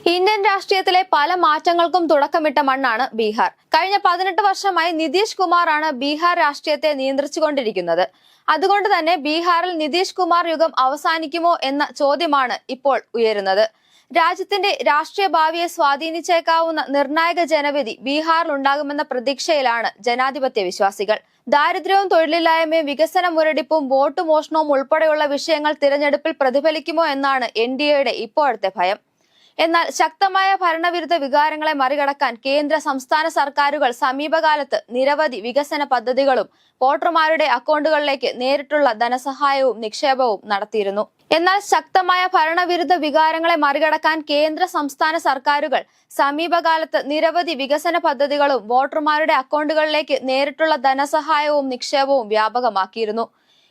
Indian രാഷ്ട്രീയത്തിലെ പല മാറ്റങ്ങൾക്കും തുടക്കമിട്ട മണ്ണാണ് ബീഹാർ. കഴിഞ്ഞ 18 വർഷമായി നിതീഷ് കുമാറാണ് ബീഹാർ രാഷ്ട്രീയത്തെ നിയന്ത്രിച്ചുകൊണ്ടിരിക്കുന്നത്. അതുകൊണ്ട് തന്നെ ബീഹാറിൽ നിതീഷ് കുമാർ യുഗം അവസാനിക്കുമോ എന്ന ചോദ്യമാണ് ഇപ്പോൾ ഉയരുന്നത്. രാജ്യത്തിന്റെ രാഷ്ട്രീയ ഭാവിയെ സ്വാധീനിച്ചേക്കാവുന്ന നിർണായക ജനവിധി ബീഹാറിൽ ഉണ്ടാകുമെന്ന പ്രതീക്ഷയിലാണ് ജനാധിപത്യ വിശ്വാസികൾ. ദാരിദ്ര്യവും തൊഴിലില്ലായ്മയും വികസന മുരടിപ്പും വോട്ട് മോഷണവും ഉൾപ്പെടെയുള്ള വിഷയങ്ങൾ തിരഞ്ഞെടുപ്പിൽ പ്രതിഫലിക്കുമോ എന്നാണ് എൻഡിഎയുടെ ഇപ്പോഴത്തെ ഭയം. എന്നാൽ ശക്തമായ ഭരണവിരുദ്ധ വികാരങ്ങളെ മറികടക്കാൻ കേന്ദ്ര സംസ്ഥാന സർക്കാരുകൾ സമീപകാലത്ത് നിരവധി വികസന പദ്ധതികളും വോട്ടർമാരുടെ അക്കൗണ്ടുകളിലേക്ക് നേരിട്ടുള്ള ധനസഹായവും നിക്ഷേപവും നടത്തിയിരുന്നു. എന്നാൽ ശക്തമായ ഭരണവിരുദ്ധ വികാരങ്ങളെ മറികടക്കാൻ കേന്ദ്ര സംസ്ഥാന സർക്കാരുകൾ സമീപകാലത്ത് നിരവധി വികസന പദ്ധതികളും വോട്ടർമാരുടെ അക്കൗണ്ടുകളിലേക്ക് നേരിട്ടുള്ള ധനസഹായവും നിക്ഷേപവും വ്യാപകമാക്കിയിരുന്നു.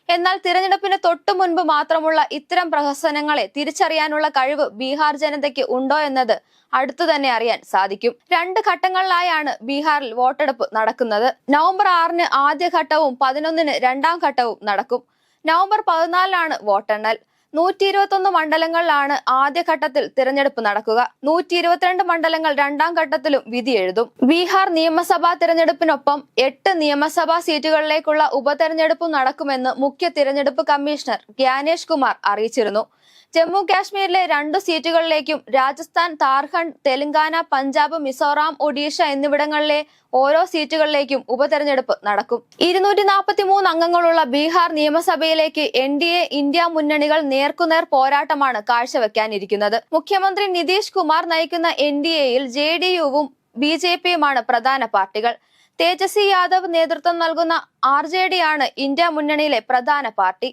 എന്നാൽ തിരഞ്ഞെടുപ്പിന് തൊട്ടു മുൻപ് മാത്രമുള്ള ഇത്തരം പ്രഹസനങ്ങളെ തിരിച്ചറിയാനുള്ള കഴിവ് ബീഹാർ ജനതയ്ക്ക് ഉണ്ടോ എന്നത് അടുത്തു തന്നെ അറിയാൻ സാധിക്കും. 2 ഘട്ടങ്ങളിലായാണ് ബീഹാറിൽ വോട്ടെടുപ്പ് നടക്കുന്നത്. നവംബർ 6-ന് ആദ്യഘട്ടവും 11-ന് രണ്ടാം ഘട്ടവും നടക്കും. നവംബർ 14-നാണ് വോട്ടെണ്ണൽ. 121 മണ്ഡലങ്ങളിലാണ് ആദ്യഘട്ടത്തിൽ തിരഞ്ഞെടുപ്പ് നടക്കുക. 122 മണ്ഡലങ്ങൾ രണ്ടാം ഘട്ടത്തിലും വിധി എഴുതും. ബീഹാർ നിയമസഭാ തിരഞ്ഞെടുപ്പിനൊപ്പം 8 നിയമസഭാ സീറ്റുകളിലേക്കുള്ള ഉപതെരഞ്ഞെടുപ്പും നടക്കുമെന്ന് മുഖ്യ തിരഞ്ഞെടുപ്പ് കമ്മീഷണർ ഗ്യാനേഷ് കുമാർ അറിയിച്ചിരുന്നു. ജമ്മു കാശ്മീരിലെ 2 സീറ്റുകളിലേക്കും രാജസ്ഥാൻ, ഝാർഖണ്ഡ്, തെലങ്കാന, പഞ്ചാബ്, മിസോറാം, ഒഡീഷ എന്നിവിടങ്ങളിലെ ഓരോ സീറ്റുകളിലേക്കും ഉപതെരഞ്ഞെടുപ്പ് നടക്കും. 243 അംഗങ്ങളുള്ള ബീഹാർ നിയമസഭയിലേക്ക് എൻഡിഎ ഇന്ത്യ മുന്നണികൾ നേർക്കുനേർ പോരാട്ടമാണ് കാഴ്ചവെക്കാനിരിക്കുന്നത്. മുഖ്യമന്ത്രി നിതീഷ് കുമാർ നയിക്കുന്ന എൻഡിഎയിൽ ജെഡിയുവും ബിജെപിയുമാണ് പ്രധാന പാർട്ടികൾ. തേജസ്വി യാദവ് നേതൃത്വം നൽകുന്ന ആർജെഡി ആണ് ഇന്ത്യ മുന്നണിയിലെ പ്രധാന പാർട്ടി.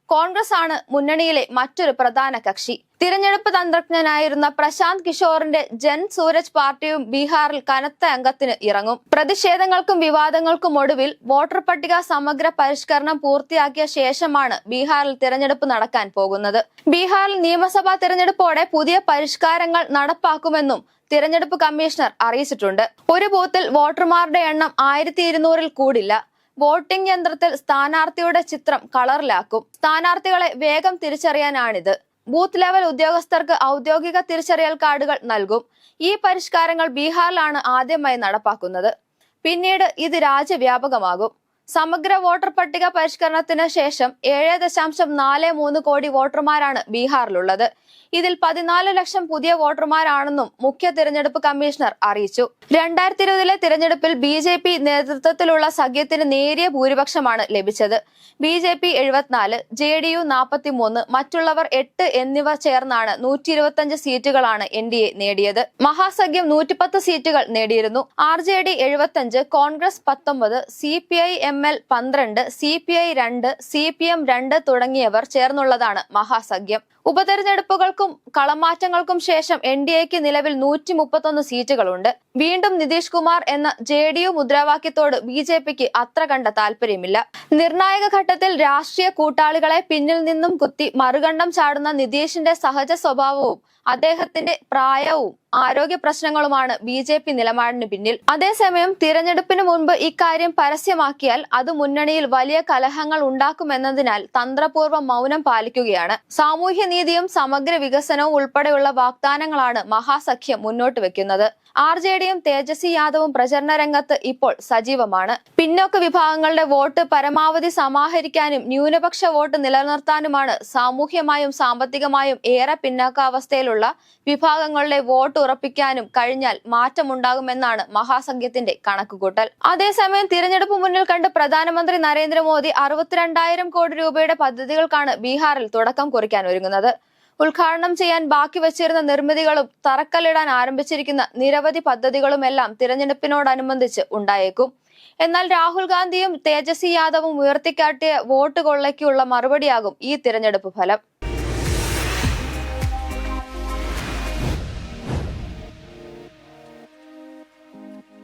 കോൺഗ്രസ് ആണ് മുന്നണിയിലെ മറ്റൊരു പ്രധാന കക്ഷി. തിരഞ്ഞെടുപ്പ് തന്ത്രജ്ഞനായിരുന്ന പ്രശാന്ത് കിഷോറിന്റെ ജൻ സൂരജ് പാർട്ടിയും ബീഹാറിൽ കനത്ത അംഗത്തിന് ഇറങ്ങും. പ്രതിഷേധങ്ങൾക്കും വിവാദങ്ങൾക്കും ഒടുവിൽ വോട്ടർ പട്ടിക സമഗ്ര പരിഷ്കരണം പൂർത്തിയാക്കിയ ശേഷമാണ് ബീഹാറിൽ തിരഞ്ഞെടുപ്പ് നടക്കാൻ പോകുന്നത്. ബീഹാറിൽ നിയമസഭാ തിരഞ്ഞെടുപ്പോടെ പുതിയ പരിഷ്കാരങ്ങൾ നടപ്പാക്കുമെന്നും തിരഞ്ഞെടുപ്പ് കമ്മീഷണർ അറിയിച്ചിട്ടുണ്ട്. ഒരു ബൂത്തിൽ വോട്ടർമാരുടെ എണ്ണം 1200-ൽ കൂടില്ല. വോട്ടിംഗ് യന്ത്രത്തിൽ സ്ഥാനാർത്ഥിയുടെ ചിത്രം കളറിലാക്കും. സ്ഥാനാർത്ഥികളെ വേഗം തിരിച്ചറിയാനാണിത്. ബൂത്ത് ലെവൽ ഉദ്യോഗസ്ഥർക്ക് ഔദ്യോഗിക തിരിച്ചറിയൽ കാർഡുകൾ നൽകും. ഈ പരിഷ്കാരങ്ങൾ ബീഹാറിലാണ് ആദ്യമായി നടപ്പാക്കുന്നത്. പിന്നീട് ഇത് രാജ്യവ്യാപകമാകും. സമഗ്ര വോട്ടർ പട്ടിക പരിഷ്കരണത്തിന് ശേഷം 7.43 കോടി വോട്ടർമാരാണ് ബീഹാറിലുള്ളത്. ഇതിൽ 14 ലക്ഷം പുതിയ വോട്ടർമാരാണെന്നും മുഖ്യ തിരഞ്ഞെടുപ്പ് കമ്മീഷണർ അറിയിച്ചു. 2020-ലെ തിരഞ്ഞെടുപ്പിൽ ബിജെപി നേതൃത്വത്തിലുള്ള സഖ്യത്തിന് നേരിയ ഭൂരിപക്ഷമാണ് ലഭിച്ചത്. ബിജെപി 74, ജെഡിയു 43, മറ്റുള്ളവർ 8 എന്നിവ ചേർന്നാണ് 125 സീറ്റുകളാണ് എൻഡിഎ നേടിയത്. മഹാസഖ്യം 110 സീറ്റുകൾ നേടിയിരുന്നു. RJD 75, Congress 19, CPI-ML 12, CPI 2, CPM 2 തുടങ്ങിയവർ ചേർന്നുള്ളതാണ് മഹാസഖ്യം. ഉപതെരഞ്ഞെടുപ്പുകൾക്കും കളമാറ്റങ്ങൾക്കും ശേഷം എൻഡിഎക്ക് നിലവിൽ 131 സീറ്റുകളുണ്ട്. വീണ്ടും നിതീഷ് കുമാർ എന്ന ജെഡിയു മുദ്രാവാക്യത്തോട് ബിജെപിക്ക് അത്ര കണ്ട താല്പര്യമില്ല. നിർണായക ഘട്ടത്തിൽ രാഷ്ട്രീയ കൂട്ടാളികളെ പിന്നിൽ നിന്നും കുത്തി മറുകണ്ഠം ചാടുന്ന നിതീഷിന്റെ സഹജ സ്വഭാവവും അദ്ദേഹത്തിന്റെ പ്രായവും ആരോഗ്യ പ്രശ്നങ്ങളുമാണ് ബിജെപി നിലപാടിന് പിന്നിൽ. അതേസമയം തിരഞ്ഞെടുപ്പിന് മുൻപ് ഇക്കാര്യം പരസ്യമാക്കിയാൽ അത് മുന്നണിയിൽ വലിയ കലഹങ്ങൾ ഉണ്ടാക്കുമെന്നതിനാൽ തന്ത്രപൂർവ്വം മൗനം പാലിക്കുകയാണ്. സാമൂഹ്യനീതിയും സമഗ്ര വികസനവും ഉൾപ്പെടെയുള്ള വാഗ്ദാനങ്ങളാണ് മഹാസഖ്യം മുന്നോട്ട് വെക്കുന്നത്. ആർജെഡിയും തേജസ്വി യാദവും പ്രചരണ രംഗത്ത് ഇപ്പോൾ സജീവമാണ്. പിന്നോക്ക വിഭാഗങ്ങളുടെ വോട്ട് പരമാവധി സമാഹരിക്കാനും ന്യൂനപക്ഷ വോട്ട് നിലനിർത്താനുമാണ് സാമൂഹ്യമായും സാമ്പത്തികമായും ഏറെ പിന്നാക്കാവസ്ഥയിലുള്ള വിഭാഗങ്ങളുടെ വോട്ട് ഉറപ്പിക്കാനും കഴിഞ്ഞാൽ മാറ്റമുണ്ടാകുമെന്നാണ് മഹാസഖ്യത്തിന്റെ കണക്കുകൂട്ടൽ. അതേസമയം തിരഞ്ഞെടുപ്പ് മുന്നിൽ കണ്ട് പ്രധാനമന്ത്രി നരേന്ദ്രമോദി 62,000 കോടി രൂപയുടെ പദ്ധതികൾക്കാണ് ബീഹാറിൽ തുടക്കം കുറിക്കാൻ ഒരുങ്ങുന്നത്. ഉദ്ഘാടനം ചെയ്യാൻ ബാക്കി വച്ചിരുന്ന നിർമ്മിതികളും തറക്കല്ലിടാൻ ആരംഭിച്ചിരിക്കുന്ന നിരവധി പദ്ധതികളുമെല്ലാം തിരഞ്ഞെടുപ്പിനോടനുബന്ധിച്ച് ഉണ്ടായേക്കും. എന്നാൽ രാഹുൽ ഗാന്ധിയും തേജസ്വി യാദവും ഉയർത്തിക്കാട്ടിയ വോട്ട് കൊള്ളയ്ക്കുള്ള മറുപടിയാകും ഈ തിരഞ്ഞെടുപ്പ് ഫലം.